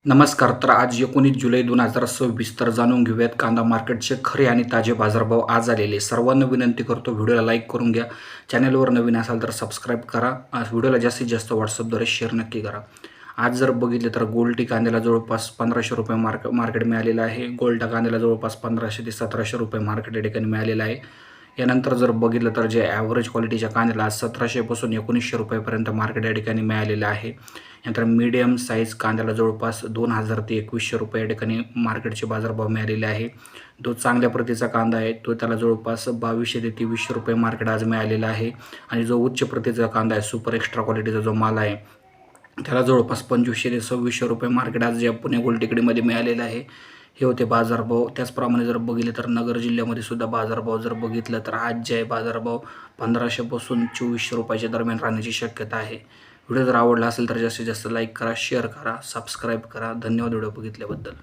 नमस्कार. तर आज 19 जुलै 2026 तर जाणून घेऊयात कांदा मार्केटचे खरे आणि ताजे बाजारभाव आज आलेले. सर्वांना विनंती करतो व्हिडिओला लाईक करून घ्या. चॅनलवर नवीन असाल तर सबस्क्राईब करा. व्हिडिओला जास्तीत जास्त WhatsAppद्वारे शेअर नक्की करा. आज जर बघितलं तर गोल्टी कांद्याला जवळपास ₹1500 मार्केट मिळालेलं आहे. गोल्टा कांद्याला जवळपास 1500 ते 1700 मार्केट या ठिकाणी मिळालेलं आहे. यानंतर जर बघितलं तर जे ॲव्हरेज क्वालिटीच्या कांद्याला आज 1700 पासून ₹1900 मार्केट या ठिकाणी मिळालेलं आहे. नंतर मीडियम साईज कांद्याला जवळपास 2000 ते ₹2100 या ठिकाणी मार्केटचे बाजारभाव मिळालेले आहे. जो चांगल्या प्रतीचा कांदा आहे तो त्याला जवळपास ₹2200 ते ₹2300 मार्केट आज मिळालेला आहे. आणि जो उच्च प्रतीचा कांदा आहे, सुपर एक्स्ट्रा क्वालिटीचा जो माल आहे, त्याला जवळपास ₹2500 ते ₹2600 मार्केट आज या पुणे गोल्ड मिळालेलं आहे. हे होते बाजारभाव. त्याचप्रमाणे जर बघितलं तर नगर जिल्ह्यामध्ये सुद्धा बाजारभाव जर बघितलं तर आज जे आहे बाजारभाव 1500 पासून ₹2400 दरम्यान राहण्याची शक्यता आहे. व्हिडिओ जर आवडला असेल तर जास्तीत जास्त लाईक करा, शेअर करा, सबस्क्राईब करा. धन्यवाद व्हिडिओ बघितल्याबद्दल.